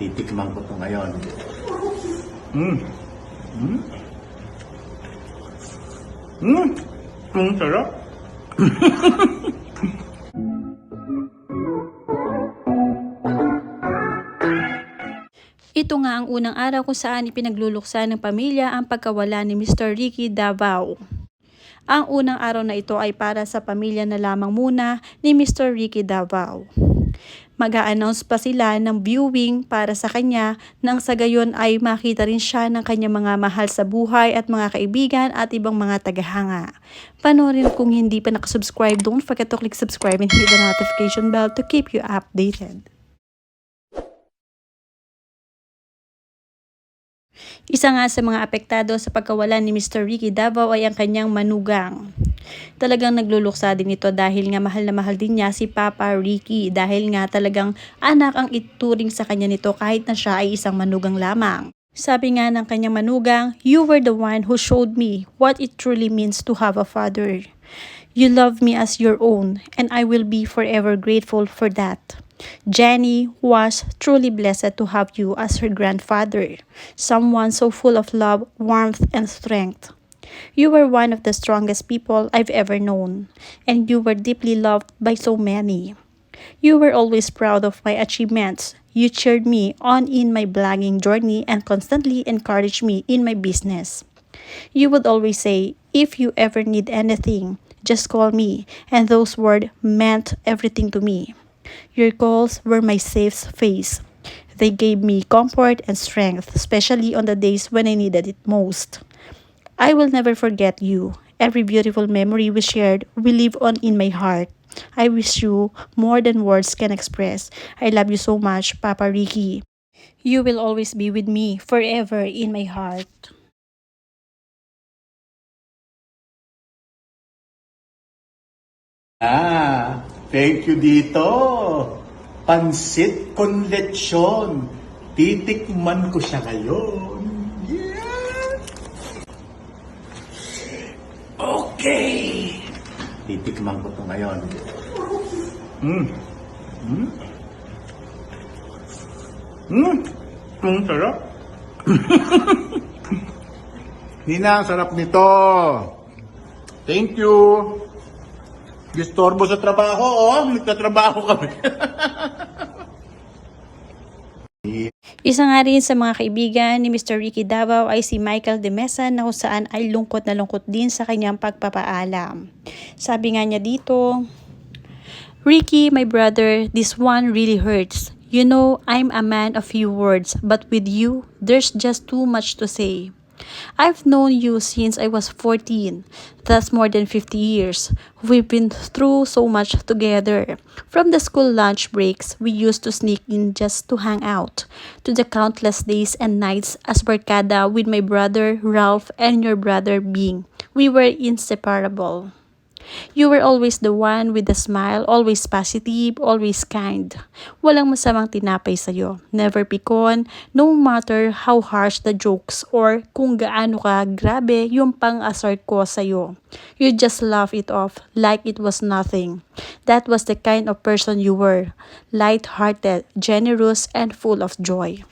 Titikman ko ito ngayon. Mm. Mm. Mm. Ang sarap. Ito nga ang unang araw kung saan ipinagluluksa ng pamilya ang pagkawala ni Mr. Ricky Davao. Ang unang araw na ito ay para sa pamilya na lamang muna ni Mr. Ricky Davao. Mag-a-announce pa sila ng viewing para sa kanya nang sa gayon ay makita rin siya ng kanyang mga mahal sa buhay at mga kaibigan at ibang mga tagahanga. Panoorin kung hindi pa nakasubscribe, don't forget to click subscribe and hit the notification bell to keep you updated. Isa nga sa mga apektado sa pagkawala ni Mr. Ricky Davao ay ang kanyang manugang. Talagang nagluluksa din ito dahil nga mahal na mahal din niya si Papa Ricky dahil nga talagang anak ang ituring sa kanya nito kahit na siya ay isang manugang lamang. Sabi nga ng kanyang manugang, "You were the one who showed me what it truly means to have a father. You love me as your own and I will be forever grateful for that." Jenny was truly blessed to have you as her grandfather, someone so full of love, warmth, and strength. You were one of the strongest people I've ever known, and you were deeply loved by so many. You were always proud of my achievements. You cheered me on in my blogging journey and constantly encouraged me in my business. You would always say, "If you ever need anything, just call me," and those words meant everything to me. Your calls were my safe space. They gave me comfort and strength, especially on the days when I needed it most. I will never forget you. Every beautiful memory we shared will live on in my heart. I wish you more than words can express. I love you so much, Papa Ricky. You will always be with me forever in my heart. Thank you dito. Pansit con lechon. Titikman ko siya ngayon. Yes! Okay. Titikman ko ito ngayon. Mm. Mm. Mm. Ang sarap. Nina, ang sarap nito. Thank you. Disturbo sa trabaho, oh. Nagtatrabaho kami. Isa nga rin sa mga kaibigan ni Mr. Ricky Davao ay si Michael De Mesa na kung saan ay lungkot na lungkot din sa kanyang pagpapaalam. Sabi nga niya dito, "Ricky, my brother, this one really hurts. You know, I'm a man of few words, but with you, there's just too much to say. I've known you since I was 14. That's more than 50 years. We've been through so much together. From the school lunch breaks we used to sneak in just to hang out, to the countless days and nights as barkada with my brother Ralph and your brother Bing. We were inseparable. You were always the one with the smile, always positive, always kind. Walang masamang tinapay sa'yo. Never pikon, no matter how harsh the jokes or kung gaano ka grabe yung pang-assert ko sa'yo. You just laugh it off like it was nothing. That was the kind of person you were. Light-hearted, generous, and full of joy.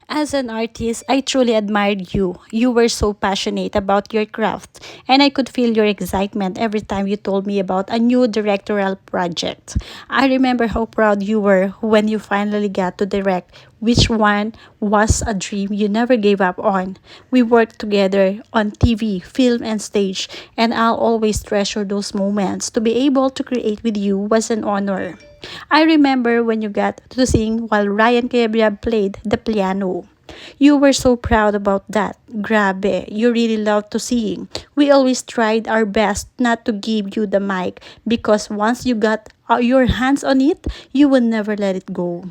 As an artist, I truly admired you. You were so passionate about your craft, and I could feel your excitement every time you told me about a new directorial project. I remember how proud you were when you finally got to direct, which one was a dream you never gave up on. We worked together on TV, film, and stage, and I'll always treasure those moments. To be able to create with you was an honor. I remember when you got to sing while Ryan Cabrera played the piano. You were so proud about that. Grabe, you really loved to sing. We always tried our best not to give you the mic because once you got your hands on it, you would never let it go.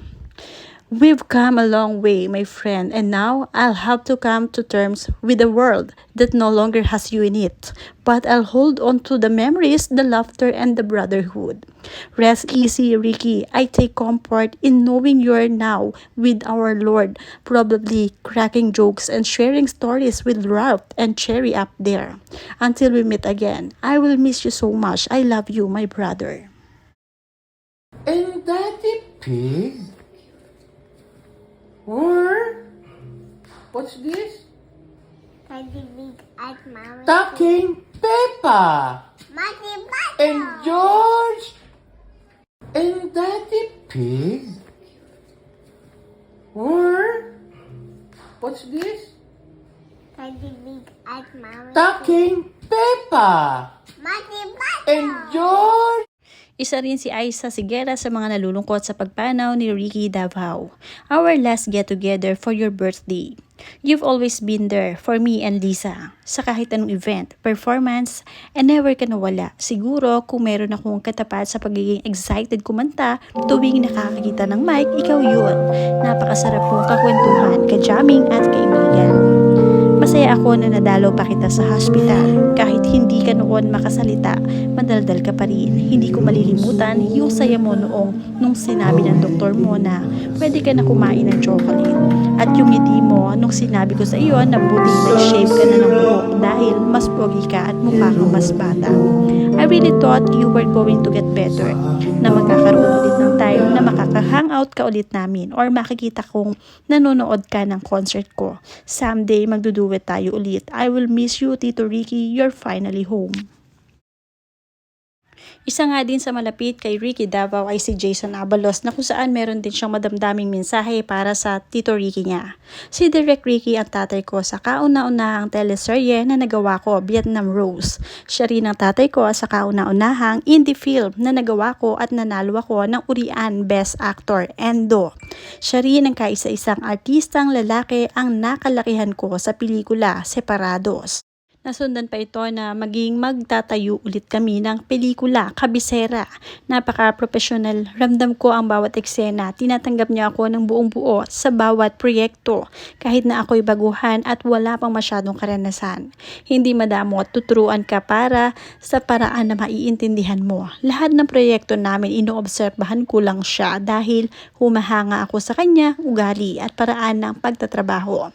We've come a long way, my friend, and now I'll have to come to terms with a world that no longer has you in it. But I'll hold on to the memories, the laughter, and the brotherhood. Rest easy, Ricky. I take comfort in knowing you're now with our Lord, probably cracking jokes and sharing stories with Ralph and Cherry up there. Until we meet again, I will miss you so much. I love you, my brother." And Daddy Pig? What's this? Teddy Big at Mommy. Talking Peppa Mommy and George and Daddy Pig. Where? What's this? Teddy Big at Mommy. Talking Peppa Mommy and George. Isa rin si Aiza Sigera sa mga nalulungkot sa pagpanaw ni Ricky Davao. Our last get-together for your birthday. You've always been there for me and Lisa. Sa kahit anong event, performance, and never ka nawala. Siguro kung meron akong katapat sa pagiging excited kumanta tuwing nakakakita ng mic, ikaw yun. Napakasarap mong kakwentuhan, ka-jamming at kaibigan. Masaya ako na nadalaw pa kita sa hospital. Kahit hindi ka noon makasalita, madaldal ka pa rin. Hindi ko malilimutan yung saya mo nung sinabi ng doktor mo na pwede ka na kumain ng chocolate. At yung ngiti mo nung sinabi ko sa iyo na buting nag-shave ka na ng buhok dahil mas pogi ka at mukha kang mas bata. I really thought you were going to get better. Na magkakaroon ulit ng time na makaka-hangout ka ulit namin or makikita kong nanonood ka ng concert ko. Someday magduduet tayo ulit. I will miss you, Tito Ricky. You're finally home. Isa nga din sa malapit kay Ricky Davao ay si Jason Abalos na kung saan meron din siyang madamdaming mensahe para sa Tito Ricky niya. Si Direk Ricky ang tatay ko sa kauna-unahang teleserye na nagawa ko, Vietnam Rose. Siya rin ang tatay ko sa kauna-unahang indie film na nagawa ko at nanalo ako ng Urian Best Actor, Endo. Siya rin ang kaisa-isang artistang lalaki ang nakalakihan ko sa pelikula Separados. Nasundan pa ito na maging magtatayo ulit kami ng pelikula, Kabisera. Napaka-professional. Ramdam ko ang bawat eksena. Tinatanggap niya ako ng buong buo sa bawat proyekto. Kahit na ako'y baguhan at wala pang masyadong karanasan. Hindi madamot, tuturuan ka para sa paraan na maiintindihan mo. Lahat ng proyekto namin inoobserbahan ko lang siya dahil humahanga ako sa kanya, ugali at paraan ng pagtatrabaho.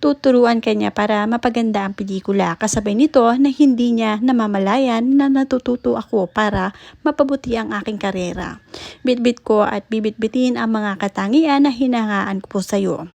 Tuturuan ka niya para mapaganda ang pelikula. Kasabay nito na hindi niya namamalayan na natututo ako para mapabuti ang aking karera. Bitbit ko at bibitbitin ang mga katangian na hinahangaan ko sa iyo.